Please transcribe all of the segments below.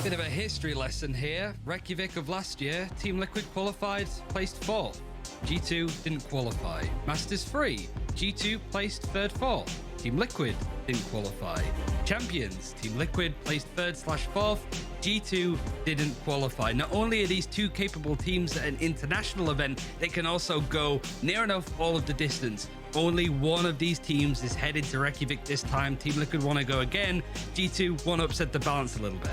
Bit of a history lesson here. Reykjavik of last year, Team Liquid qualified, placed 4th. G2 didn't qualify. Masters 3, G2 placed 3rd, 4th. Team Liquid didn't qualify. Champions, Team Liquid placed 3rd/4th. G2 didn't qualify. Not only are these two capable teams at an international event, they can also go near enough all of the distance. Only one of these teams is headed to Reykjavik this time. Team Liquid want to go again. G2 want to upset the balance a little bit.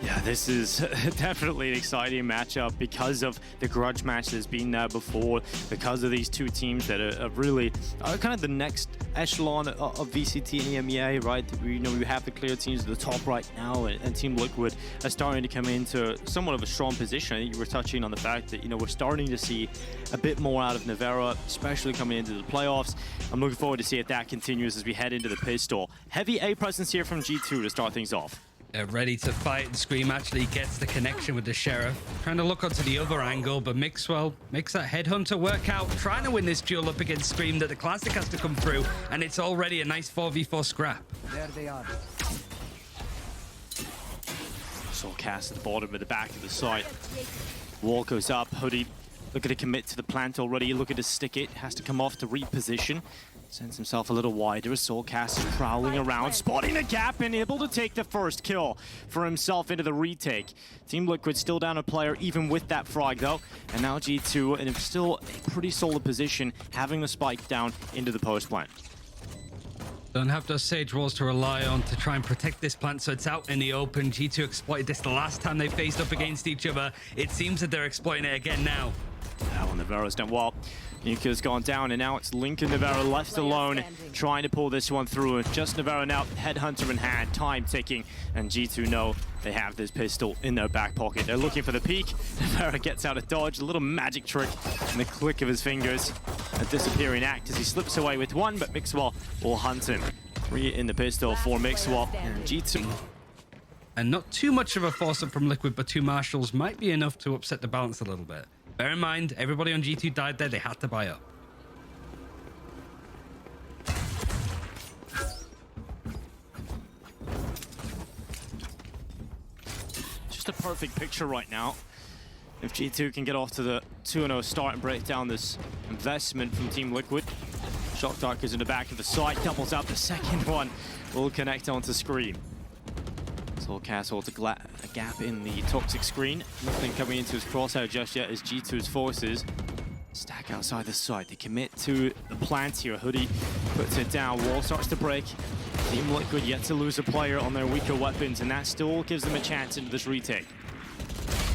Yeah, this is definitely an exciting matchup because of the grudge match that's been there before, because of these two teams that are really kind of the next echelon of VCT and EMEA, right? We have the clear teams at the top right now, and Team Liquid are starting to come into somewhat of a strong position. I think you were touching on the fact that, we're starting to see a bit more out of Nevera, especially coming into the playoffs. I'm looking forward to see if that continues as we head into the pistol. Heavy A presence here from G2 to start things off. They're ready to fight, and Scream actually gets the connection with the Sheriff. Trying to look onto the other angle, but Mixwell makes that Headhunter work out, trying to win this duel up against Scream that the Classic has to come through, and it's already a nice 4v4 scrap. There they are. Soulcast at the bottom of the back of the site. Wall goes up, Hoodie looking to commit to the plant already, looking to stick it, has to come off to reposition. Sends himself a little wider. Soulcast is prowling around, spotting a gap and able to take the first kill for himself into the retake. Team Liquid still down a player even with that frag though. And now G2 in still a pretty solid position, having the spike down into the post plant. Don't have those Sage Walls to rely on to try and protect this plant, so it's out in the open. G2 exploited this the last time they faced up against each other. It seems that they're exploiting it again now. Now Nevera's done well. Nuka's gone down, and now it's Link and Nevera left alone, trying to pull this one through. Just Nevera now, Headhunter in hand, time ticking, and G2 know they have this pistol in their back pocket. They're looking for the peak. Nevera gets out of dodge, a little magic trick in the click of his fingers. A disappearing act as he slips away with one, but Mixwell will hunt him. 3 in the pistol for Mixwell, and G2. And not too much of a force-up from Liquid, but 2 Marshals might be enough to upset the balance a little bit. Bear in mind, everybody on G2 died there. They had to buy up. Just a perfect picture right now. If G2 can get off to the 2-0 start and break down this investment from Team Liquid. Shock Dark is in the back of the site, doubles out the second one. Will connect onto Scream. Soulcast holds a gap in the toxic screen. Nothing coming into his crosshair just yet as G2's forces stack outside the site. They commit to the plant here. Hoodie puts it down. Wall starts to break. Team Liquid yet to lose a player on their weaker weapons, and that still gives them a chance into this retake.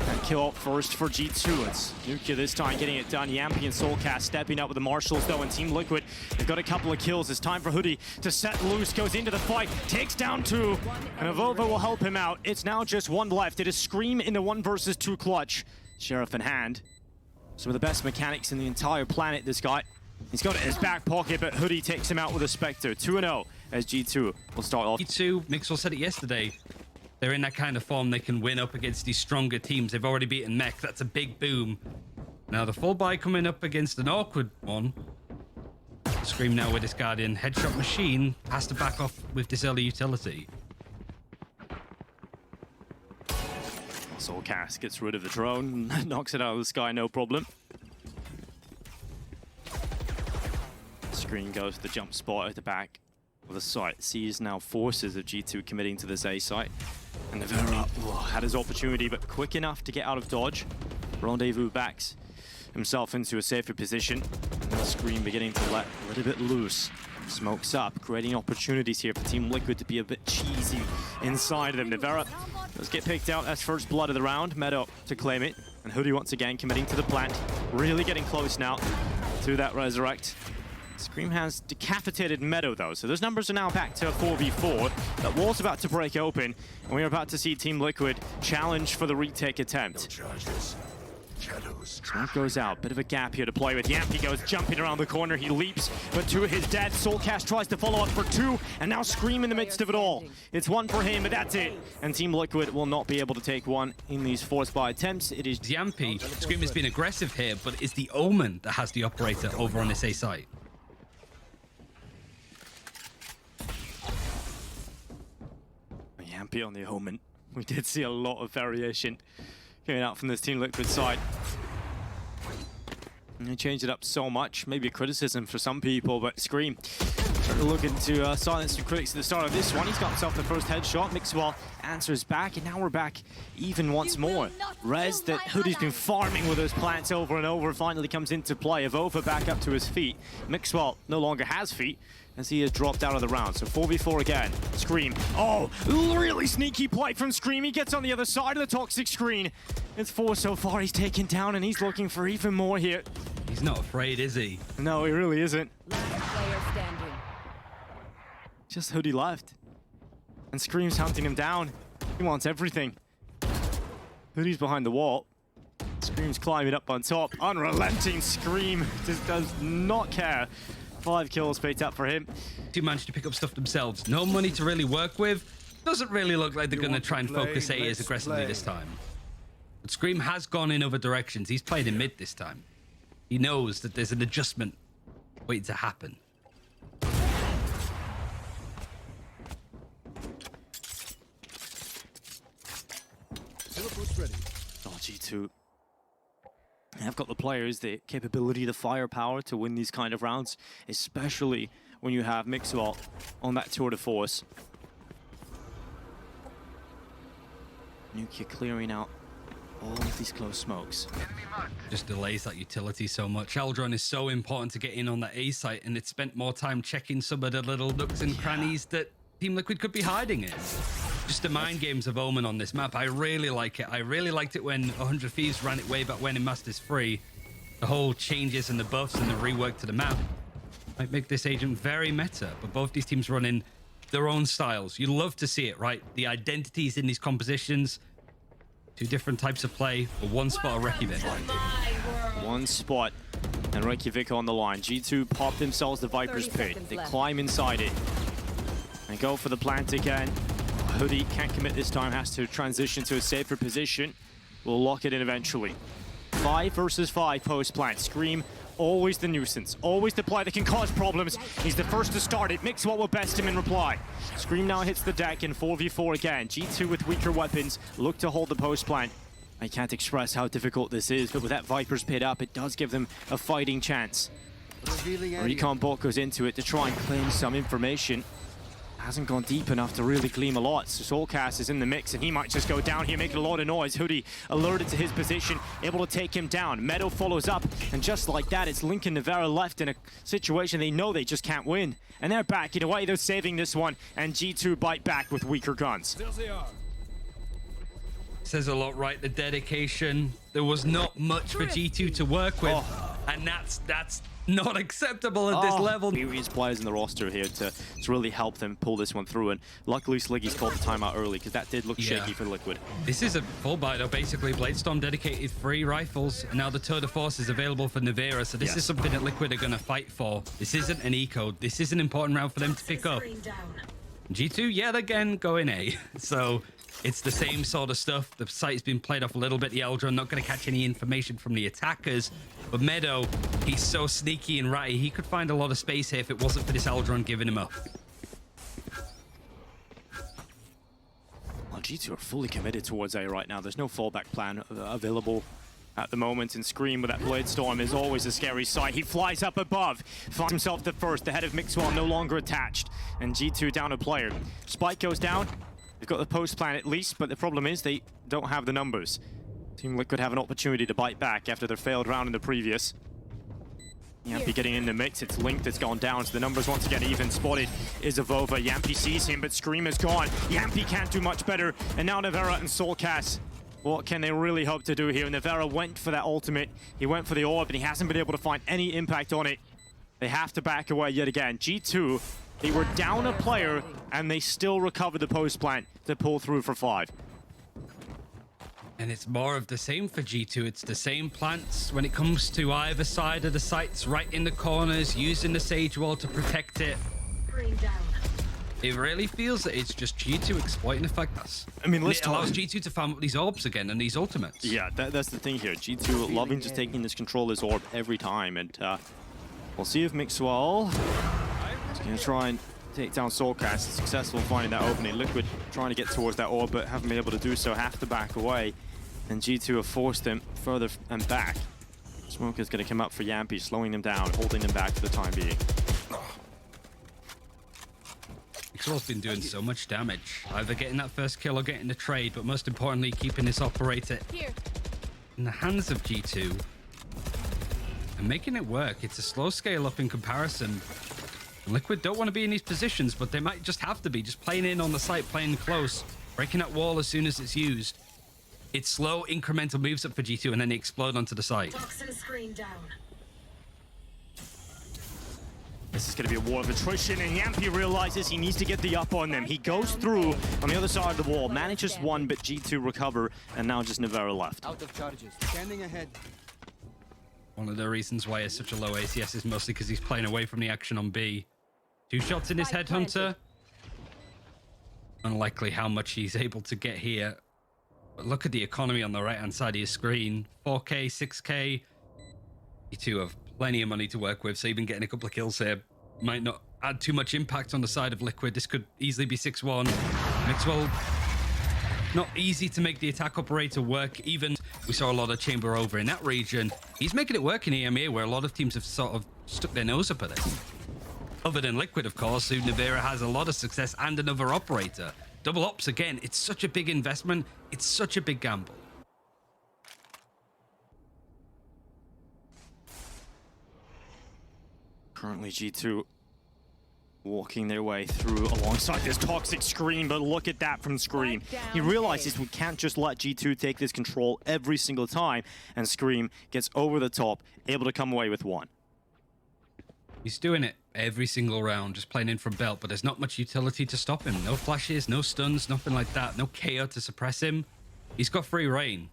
And kill up first for G2. It's Nuka this time getting it done. Yampy and Soulcast stepping up with the Marshals though, and Team Liquid, they've got a couple of kills. It's time for Hoodie to set loose, goes into the fight, takes down 2, and Avova will help him out. It's now just 1 left. It is Scream in the 1 versus 2 clutch. Sheriff in hand. Some of the best mechanics in the entire planet, this guy. He's got it in his back pocket, but Hoodie takes him out with a Spectre. 2-0 as G2 will start off. G2, Mixwell said it yesterday. They're in that kind of form they can win up against these stronger teams. They've already beaten Mech. That's a big boom. Now the full buy coming up against an awkward one. Scream now with his Guardian. Headshot machine has to back off with this early utility. Soulcast gets rid of the drone, knocks it out of the sky, no problem. Screen goes to the jump spot at the back of the site. Sees now forces of G2 committing to this A site. And Nevera had his opportunity, but quick enough to get out of dodge. Rendezvous backs himself into a safer position. And the Scream beginning to let a little bit loose. Smokes up, creating opportunities here for Team Liquid to be a bit cheesy inside of them. Nevera does get picked out as first blood of the round. Meadow to claim it. And Hoodie once again committing to the plant. Really getting close now to that resurrect. Scream has decapitated Meadow though, so those numbers are now back to 4v4. That wall's about to break open, and we're about to see Team Liquid challenge for the retake attempt. Smoke goes out, bit of a gap here to play with. Yampy goes jumping around the corner, he leaps, but to his death. Soulcast tries to follow up for 2, and now Scream in the midst of it all. It's 1 for him, but that's it. And Team Liquid will not be able to take 1 in these forced buy attempts. It is Yampy. Scream has been aggressive here, but it's the Omen that has the operator over on this A site. Yampy on the Omen. We did see a lot of variation going out from this Team Liquid side. And they changed it up so much, maybe a criticism for some people, but Scream looking to silence the critics at the start of this one. He's got himself the first headshot. Mixwell answers back, and now we're back even once more. Rez that Hoodie's been farming with those plants over and over finally comes into play. Avova back up to his feet. Mixwell no longer has feet as he has dropped out of the round. So 4v4 again. Scream. Oh, really sneaky play from Scream. He gets on the other side of the toxic screen. It's 4 so far. He's taken down, and he's looking for even more here. He's not afraid, is he? No, he really isn't. Last player standing. Just Hoodie left. And Scream's hunting him down. He wants everything. Hoodie's behind the wall. Scream's climbing up on top. Unrelenting Scream just does not care. 5 kills picked up for him. Two managed to pick up stuff themselves. No money to really work with. Doesn't really look like they're going to try and focus A as aggressively this time. But Scream has gone in other directions. He's played in mid this time. He knows that there's an adjustment waiting to happen. Oh, G2 have got the players, the capability, the firepower to win these kind of rounds, especially when you have Mixwell on that tour de force. Nukia clearing out all of these close smokes. Just delays that utility so much. Eldron is so important to get in on that A site, and it spent more time checking some of the little nooks and crannies that Team Liquid could be hiding in. Just the mind games of Omen on this map. I really like it. I really liked it when 100 Thieves ran it way back when in Masters 3. The whole changes and the buffs and the rework to the map might make this agent very meta, but both these teams run in their own styles. You love to see it, right? The identities in these compositions. Two different types of play for one spot of Reykjavik. One spot and Reykjavik on the line. G2 pop themselves the Viper's Pit. They climb inside it and go for the plant again. Hoodie can't commit this time, has to transition to a safer position. We'll lock it in eventually. 5 versus 5 post plant. Scream, always the nuisance, always the play that can cause problems. He's the first to start it. Mixwell will best him in reply. Scream now hits the deck in 4v4 again. G2 with weaker weapons look to hold the post plant. I can't express how difficult this is, but with that Viper's Pit up, it does give them a fighting chance. Recon bot goes into it to try and claim some information. Hasn't gone deep enough to really gleam a lot. So Soulcast is in the mix, and he might just go down here, making a lot of noise. Hoodie alerted to his position, able to take him down. Meadow follows up, and just like that, it's Link and Navera left in a situation they know they just can't win. And they're backing away, they're saving this one, and G2 bite back with weaker guns. Says a lot, right? The dedication. There was not much for G2 to work with, and that's not acceptable at this level. Experienced players in the roster here to really help them pull this one through, and luckily Sliggy's called the timeout early because that did look shaky for Liquid. This is a full buy though, basically. Bladestorm dedicated 3 rifles, and now the Tour de Force is available for Navera, so this is something that Liquid are going to fight for. This isn't an eco. This is an important round for them to pick up. G2, yet again, going A. So it's the same sort of stuff. The site's been played off a little bit. The Eldron not going to catch any information from the attackers. But Meadow, he's so sneaky and ratty. He could find a lot of space here if it wasn't for this Eldron giving him up. Well, G2 are fully committed towards A right now. There's no fallback plan available at the moment, and Scream with that Bladestorm is always a scary sight. He flies up above, finds himself the first. The head of Mixwell no longer attached, and G2 down a player. Spike goes down. They've got the post plan at least, but the problem is they don't have the numbers. Team Liquid have an opportunity to bite back after their failed round in the previous. Yampy getting in the mix. It's Link that's gone down, so the numbers once again even. Spotted is Avova. Yampy sees him, but Scream is gone. Yampy can't do much better, and now Navera and Soulcast. What can they really hope to do here? Navera went for that ultimate. He went for the orb, and he hasn't been able to find any impact on it. They have to back away yet again. G2, they were down a player, and they still recovered the post plant to pull through for 5. And it's more of the same for G2. It's the same plants when it comes to either side of the sites, right in the corners, using the Sage Wall to protect it. It really feels that it's just G2 exploiting the fact that it allows G2 to farm up these orbs again and these ultimates. Yeah, that's the thing here. G2 loving just taking this control of this orb every time, and we'll see if Mixwell is going to try and take down Soulcast, successful in finding that opening. Liquid trying to get towards that orb, but haven't been able to do so, have to back away. And G2 have forced him further and back. Smoke is going to come up for Yampi, slowing them down, holding them back for the time being. Mixwell's been doing so much damage, either getting that first kill or getting the trade, but most importantly, keeping this operator in the hands of G2 and making it work. It's a slow scale up in comparison. Liquid don't want to be in these positions, but they might just have to be, just playing in on the site, playing close, breaking that wall as soon as it's used. It's slow, incremental moves up for G2, and then they explode onto the site. Toxin screen down. This is going to be a war of attrition, and Yampi realizes he needs to get the up on them. He goes through on the other side of the wall, manages one, but G2 recover, and now just Navera left. Out of charges. Standing ahead. One of the reasons why it's such a low ACS is mostly because he's playing away from the action on B. 2 shots in his headhunter. Unlikely how much he's able to get here. But look at the economy on the right-hand side of your screen. 4K, 6K. You two have plenty of money to work with, so even getting a couple of kills here might not add too much impact on the side of Liquid. This could easily be 6-1. Mixwell, not easy to make the attack operator work. Even we saw a lot of chamber over in that region. He's making it work in EMEA, where a lot of teams have sort of stuck their nose up at it. Other than Liquid, of course, who Navera has a lot of success and another operator. Double ops again. It's such a big investment. It's such a big gamble. Currently G2 walking their way through alongside this toxic screen, but look at that from Scream. He realizes we can't just let G2 take this control every single time, and Scream gets over the top, able to come away with one. He's doing it every single round, just playing in from belt, but there's not much utility to stop him. No flashes, no stuns, nothing like that. No KO to suppress him. He's got free reign.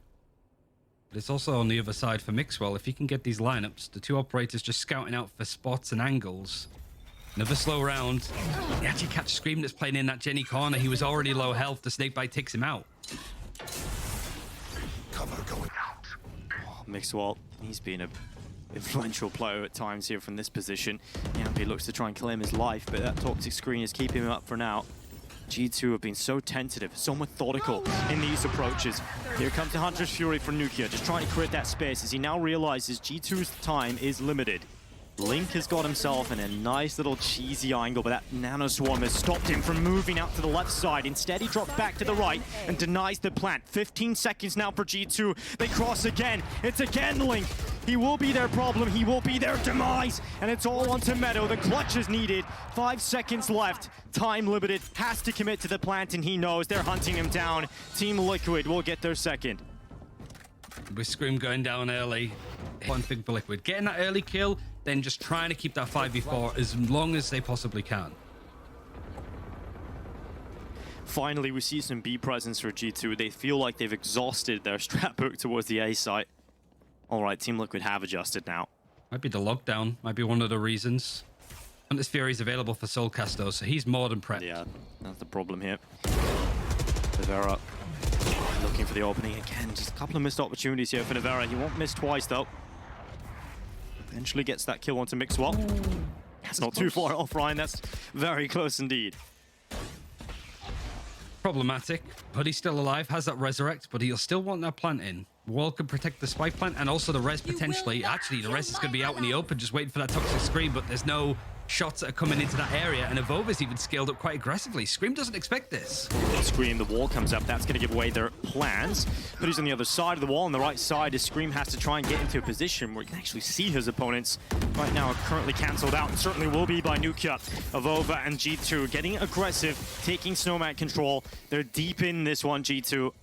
But it's also on the other side for Mixwell. If he can get these lineups, the 2 operators just scouting out for spots and angles. Another slow round. They actually catch Scream that's playing in that Jenny corner. He was already low health. The snakebite takes him out. Cover going out. Oh, Mixwell, he's been a influential player at times here from this position. Yampi looks to try and claim his life, but that toxic screen is keeping him up for now. G2 have been so tentative, so methodical in these approaches. Here comes the Hunter's Fury for Nukia, just trying to create that space as he now realizes G2's time is limited. Link has got himself in a nice little cheesy angle, but that Nano Swarm has stopped him from moving out to the left side. Instead, he drops back to the right and denies the plant. 15 seconds now for G2. They cross again. It's again Link. He will be their problem. He will be their demise. And it's all onto Meadow. The clutch is needed. 5 seconds left. Time limited. Has to commit to the plant, and he knows they're hunting him down. Team Liquid will get their second. With Scream going down early, one thing for Liquid, getting that early kill, then just trying to keep that 5v4 as long as they possibly can. Finally, we see some B presence for G2. They feel like they've exhausted their strat book towards the A site. All right, Team Liquid have adjusted now. Might be the lockdown, might be one of the reasons. Hunter's Fury is available for Soulcast though, so he's more than prepped. Yeah, that's the problem here. Navera looking for the opening again. Just a couple of missed opportunities here for Navera. He won't miss twice though. Eventually gets that kill onto Mixwell. That's not too far off, Ryan. That's very close indeed. Problematic, but he's still alive, has that resurrect, but he'll still want that plant in. Wall can protect the spike plant and also the res potentially. Actually, the res is going to be out in the open, just waiting for that toxic screen, but there's no shots that are coming into that area, and Evova's even scaled up quite aggressively. Scream doesn't expect this. Scream, the wall comes up. That's going to give away their plans. But he's on the other side of the wall. On the right side, as Scream has to try and get into a position where he can actually see his opponents. Right now, are currently cancelled out, and certainly will be by Nukia. Evova and G2 getting aggressive, taking Snowman control. They're deep in this one, G2.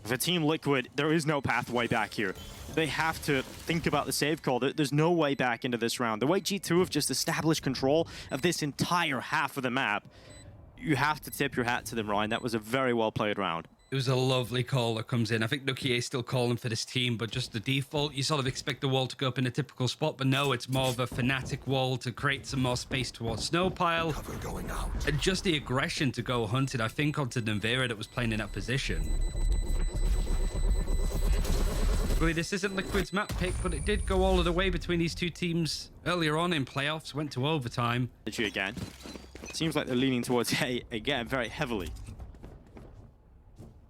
For Team Liquid, there is no pathway back here. They have to think about the save call. There's no way back into this round. The way G2 have just established control of this entire half of the map, you have to tip your hat to them, Ryan. That was a very well played round. It was a lovely call that comes in. I think Nukia is still calling for this team, but just the default, you sort of expect the wall to go up in a typical spot, but no, it's more of a Fnatic wall to create some more space towards Snowpile. Cover going out. And just the aggression to go hunted, I think, onto Navera that was playing in that position. Really, this isn't Liquid's map pick, but it did go all of the way between these two teams earlier on in playoffs, went to overtime. Did you again? Seems like they're leaning towards A again very heavily.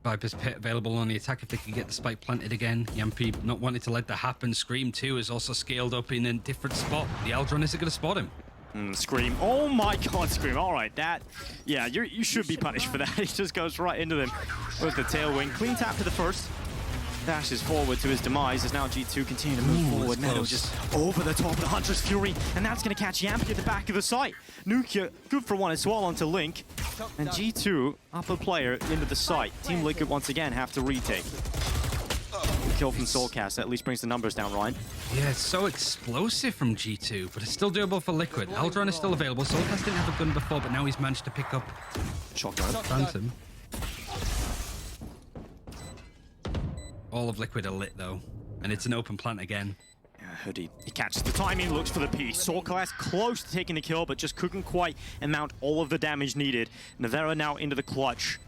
Viper's Pit available on the attack if they can get the spike planted again. Yampi not wanting to let that happen. Scream 2 is also scaled up in a different spot. The Aldron isn't going to spot him. Scream. Oh my god, Scream. All right, that... Yeah, you should be punished for that. He just goes right into them with the tailwind. Clean tap to the first. Dashes forward to his demise as now G2 continue to move forward. Meadow just over the top of the Hunter's Fury, and that's going to catch Yampi at the back of the site. Nukia, good for one as well onto Link. And G2, upper player into the site. Team Liquid once again have to retake. Kill from Soulcast, at least brings the numbers down, Ryan. Yeah, it's so explosive from G2, but it's still doable for Liquid. Aldron is still available. Soulcast didn't have a gun before, but now he's managed to pick up Shotgun. Phantom. All of Liquid are lit though, and it's an open plant again. Yeah, Hoodie. He catches the timing, looks for the piece. Soulcast close to taking the kill, but just couldn't quite amount all of the damage needed. Navera now into the clutch.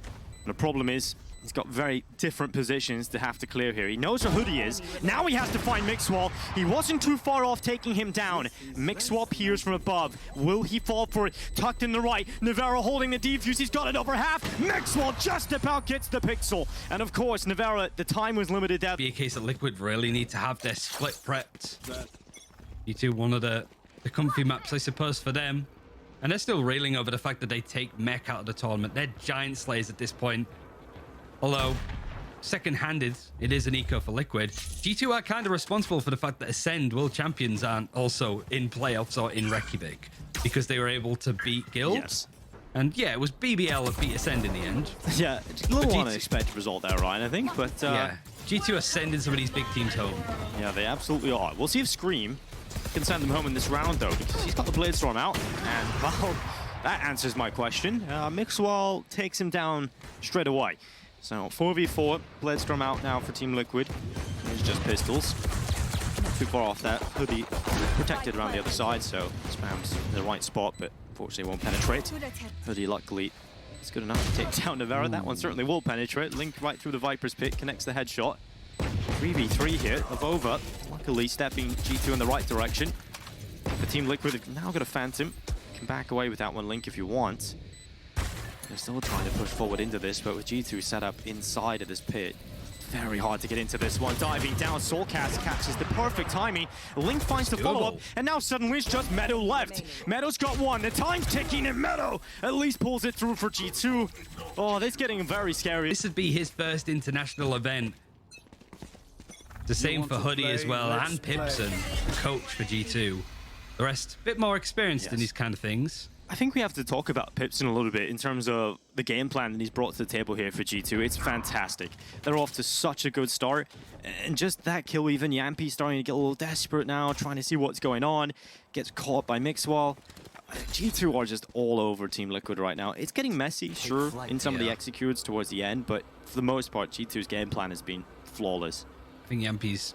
And the problem is, he's got very different positions to have to clear here. He knows where Hoodie is. Now he has to find Mixwell. He wasn't too far off taking him down. Mixwell peers from above. Will he fall for it? Tucked in the right. Navera holding the defuse. He's got it over half. Mixwell just about gets the pixel. And of course, Navera, the time was limited there. Be a case that Liquid really need to have their split prepped. G2, one of the comfy maps, I suppose, for them. And they're still railing over the fact that they take Mech out of the tournament. They're giant slayers at this point. Although, second-handed, it is an eco for Liquid. G2 are kind of responsible for the fact that Ascend World Champions aren't also in playoffs or in Reykjavik because they were able to beat Guild. Yes. And yeah, it was BBL that beat Ascend in the end. Yeah, a little unexpected result there, Ryan, I think. But yeah, G2 are sending some of these big teams home. Yeah, they absolutely are. We'll see if Scream can send them home in this round, though, because he's got the Bladestorm out. And, well, that answers my question. Mixwell takes him down straight away. So 4v4, Bladestorm out now for Team Liquid. It's just pistols. Not too far off that. Hoodie protected around the other side, so spams in the right spot, but unfortunately won't penetrate. Hoodie luckily is good enough to take down Navera. That one certainly will penetrate. Link right through the Viper's pit, connects the headshot. 3v3 here, Avova luckily stepping G2 in the right direction. The Team Liquid have now got a Phantom. You can back away with that one, Link, if you want. They're still trying to push forward into this, but with G2 set up inside of this pit, very hard to get into this one. Diving down, Soulcast catches the perfect timing. Link finds the follow-up, and now suddenly it's just Meadow left. Meadow's got one, the time's ticking, and Meadow at least pulls it through for G2. Oh, this is getting very scary. This would be his first international event. The same for Hoodie as well, and Pipson, the coach for G2. The rest, a bit more experienced in these kind of things. I think we have to talk about Pipson a little bit in terms of the game plan that he's brought to the table here for G2. It's fantastic. They're off to such a good start. And just that kill, even Yampi starting to get a little desperate now, trying to see what's going on. Gets caught by Mixwell. G2 are just all over Team Liquid right now. It's getting messy, sure, in some of the executes towards the end, but for the most part, G2's game plan has been flawless. I think Yampi's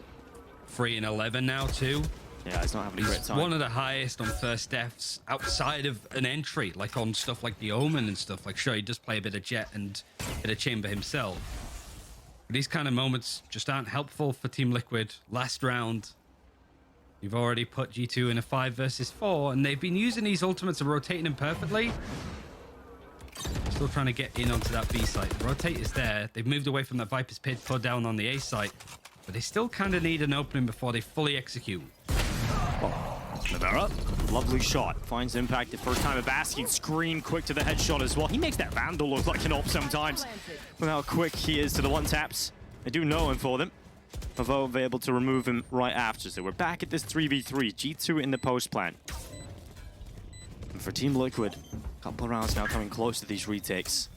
3-11 now too. Yeah, he's not having a great time. One of the highest on first deaths outside of an entry, like on stuff like the Omen and stuff. Like, sure, he does play a bit of Jet and a bit of Chamber himself. But these kind of moments just aren't helpful for Team Liquid. Last round, you've already put G2 in a 5 versus 4, and they've been using these ultimates and rotating them perfectly. Still trying to get in onto that B site. The rotate is there. They've moved away from that Viper's Pit, put down on the A site. But they still kind of need an opening before they fully execute. Navera, lovely shot. Finds impact the first time of asking. Scream quick to the headshot as well. He makes that Vandal look like an op sometimes with how quick he is to the one taps. I do know him for them. Avova able to remove him right after. So we're back at this 3v3. G2 in the post plan. And for Team Liquid, a couple of rounds now coming close to these retakes.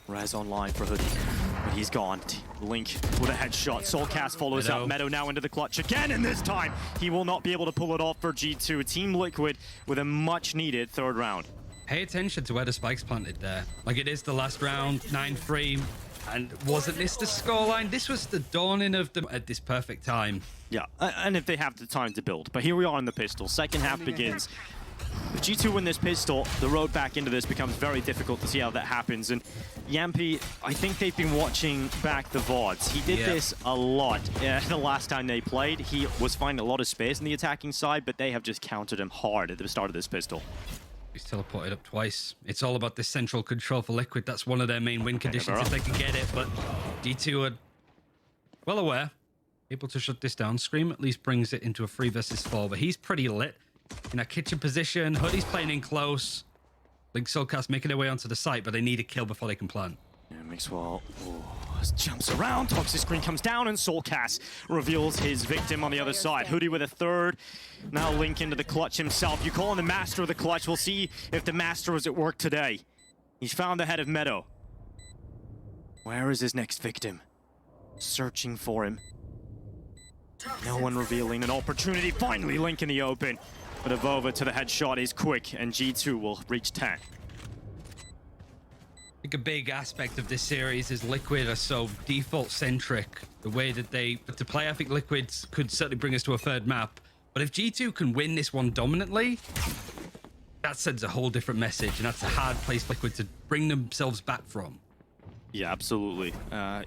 Raz online for Hoodie, but he's gone. Link with a headshot. Soulcast follows up. Meadow now into the clutch again, and this time he will not be able to pull it off for G2. Team Liquid with a much-needed third round. Pay attention to where the spike's planted there. Like, it is the last round, 9-3, and wasn't this the scoreline? This was the dawning of them at this perfect time. Yeah, and if they have the time to build. But here we are in the pistol. Second half begins. If G2 win this pistol, the road back into this becomes very difficult to see how that happens. And Yampy, I think they've been watching back the VODs. He did this a lot the last time they played. He was finding a lot of space on the attacking side, but they have just countered him hard at the start of this pistol. He's teleported up twice. It's all about this central control for Liquid. That's one of their main win conditions if they can get it. But G2 are well aware, able to shut this down. Scream at least brings it into a 3 versus 4, but he's pretty lit. In a kitchen position, Hoodie's playing in close. Link Soulcast making their way onto the site, but they need a kill before they can plant. Yeah, Mixwell jumps around, Toxic Screen comes down, and Soulcast reveals his victim on the other side. Hoodie with a third. Now Link into the clutch himself. You call him the master of the clutch. We'll see if the master was at work today. He's found the head of Meadow. Where is his next victim? Searching for him. No one revealing an opportunity. Finally, Link in the open. But Avova to the headshot is quick, and G2 will reach 10. I think a big aspect of this series is Liquid are so default-centric. The way that they to play, I think Liquid could certainly bring us to a third map. But if G2 can win this one dominantly, that sends a whole different message, and that's a hard place for Liquid to bring themselves back from. Yeah, absolutely.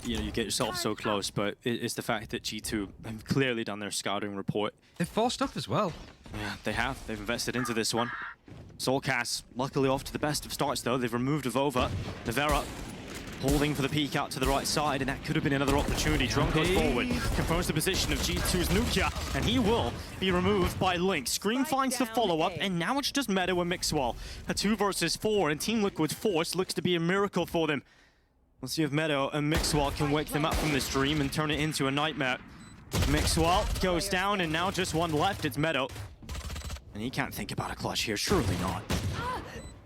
You get yourself so close, but it's the fact that G2 have clearly done their scouting report. They've forced up as well. Yeah, they have. They've invested into this one. Soulcast, luckily off to the best of starts, though. They've removed Avova. Nevera holding for the peek out to the right side, and that could have been another opportunity. Drum goes forward, confirms the position of G2's Nukia, and he will be removed by Link. Scream finds the follow-up, and now it's just Meadow and Mixwell. A 2 versus 4, and Team Liquid's force looks to be a miracle for them. We'll see if Meadow and Mixwell can wake them up from this dream and turn it into a nightmare. Mixwell goes down, and now just one left. It's Meadow. And he can't think about a clutch here, surely not.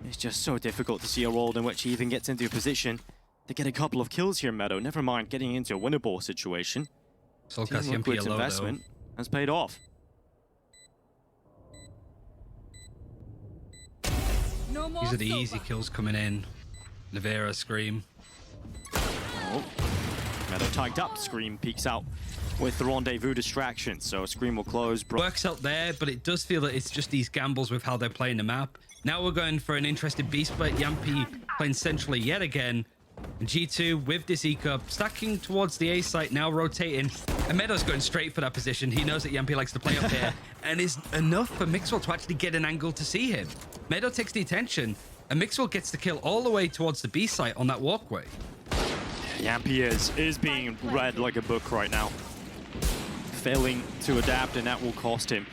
It's just so difficult to see a world in which he even gets into a position to get a couple of kills here, Meadow. Never mind getting into a winnable situation. Team Liquid's investment has paid off. These are the easy kills coming in. Nevera, Scream. Oh. Meadow tagged up. Scream peeks out with the rendezvous distraction, so Scream will close. Works out there, but it does feel that it's just these gambles with how they're playing the map. Now we're going for an interesting B split. Yampy playing centrally yet again. And G2 with this eco stacking towards the A site, now rotating. And Meadow's going straight for that position. He knows that Yampy likes to play up here. And it's enough for Mixwell to actually get an angle to see him. Meadow takes the attention, and Mixwell gets the kill all the way towards the B site on that walkway. Yampy is being read like a book right now. Failing to adapt, and that will cost him.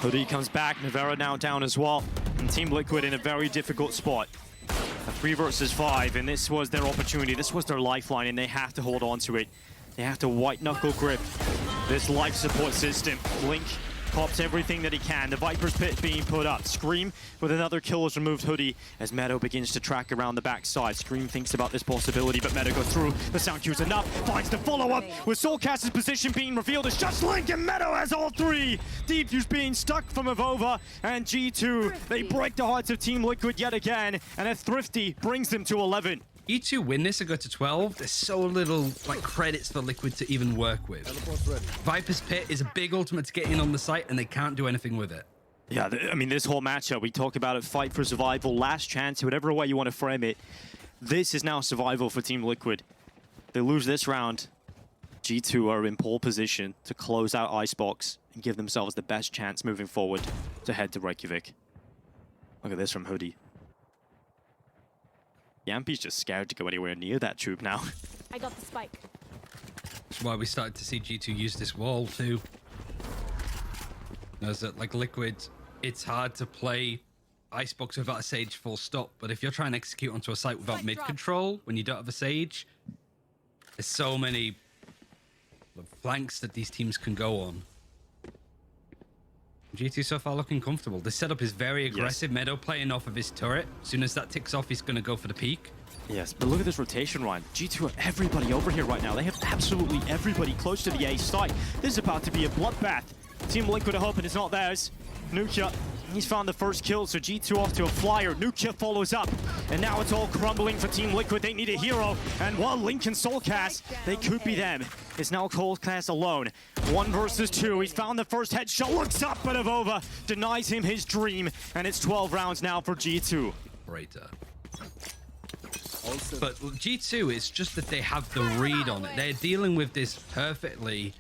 Hoodie comes back, Nevera now down as well. And Team Liquid in a very difficult spot. A 3 versus 5, and this was their opportunity. This was their lifeline, and they have to hold on to it. They have to white-knuckle grip this life support system. Link pops everything that he can. The Viper's Pit being put up. Scream with another kill has removed Hoodie as Meadow begins to track around the backside. Scream thinks about this possibility, but Meadow goes through. The sound cue's enough. Finds the follow-up with Soulcast's position being revealed. It's just Link, and Meadow has all 3. Defuse being stuck from Avova, and G2, they break the hearts of Team Liquid yet again, and a Thrifty brings them to 11. G2 win this and go to 12. There's so little credits for Liquid to even work with. Viper's Pit is a big ultimate to get in on the site, and they can't do anything with it. Yeah, I mean, this whole matchup, we talked about it, fight for survival, last chance, whatever way you want to frame it. This is now survival for Team Liquid. They lose this round. G2 are in pole position to close out Icebox and give themselves the best chance moving forward to head to Reykjavik. Look at this from Hoodie. Yampy's just scared to go anywhere near that tube now. I got the spike. That's why we started to see G2 use this wall too. Knows that like Liquid, it's hard to play Icebox without a Sage full stop, but if you're trying to execute onto a site without mid control, when you don't have a Sage, there's so many flanks that these teams can go on. G2 so far looking comfortable. This setup is very aggressive. Yes. Meadow playing off of his turret. As soon as that ticks off, he's going to go for the peak. Yes, but look at this rotation, Ryan. G2 have everybody over here right now. They have absolutely everybody close to the A site. This is about to be a bloodbath. Team Liquid are hoping it's not theirs. Nukia He's found the first kill, so G2 off to a flyer. Nukia follows up, and now it's all crumbling for Team Liquid. They need a hero, and while Link and Soulcast, they could be them. It's now Coldcast alone. 1 versus 2. He's found the first headshot, looks up, but Avova denies him his dream, and it's 12 rounds now for G2. Operator. But G2, it's just that they have the read on it. They're dealing with this perfectly,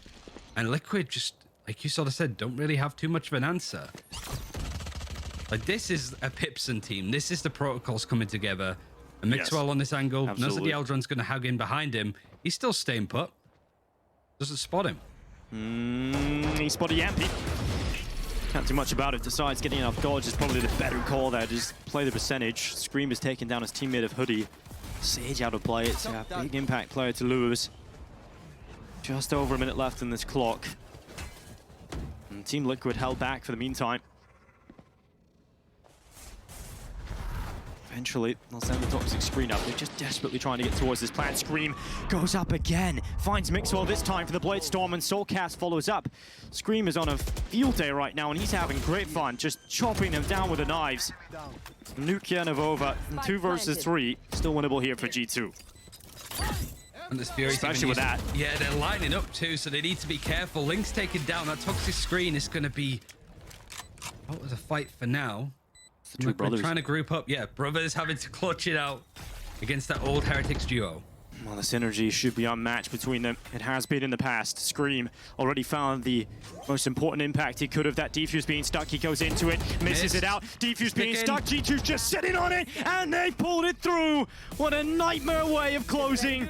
and Liquid just, like you sort of said, don't really have too much of an answer. Like, this is a Pipson team. This is the protocols coming together. And Mixwell on this angle. Absolutely. Knows that the Eldron's going to hug in behind him. He's still staying put. Doesn't spot him. He spotted Yampy. Can't do much about it. Decides getting enough dodge is probably the better call there. Just play the percentage. Scream is taking down his teammate of Hoodie. Sage out of play. It's a big impact player to lose. Just over a minute left in this clock. And Team Liquid held back for the meantime. Eventually, they'll send the toxic screen up. They're just desperately trying to get towards this plant. Scream goes up again. Finds Mixwell this time for the Blade Storm, and Soulcast follows up. Scream is on a field day right now, and he's having great fun, just chopping them down with the knives. Nukia and Avova, 2 versus 3. Still winnable here for G2. And this Fury especially with that. Yeah, they're lining up too, so they need to be careful. Link's taken down. That toxic screen is going to be out of the fight for now. The 2 brothers trying to group up. Yeah, brothers having to clutch it out against that old Heretics duo. Well, the synergy should be unmatched between them. It has been in the past. Scream already found the most important impact he could have. That defuse being stuck. He goes into it, misses it out. Defuse being stuck. G2's just sitting on it, and they pulled it through. What a nightmare way of closing.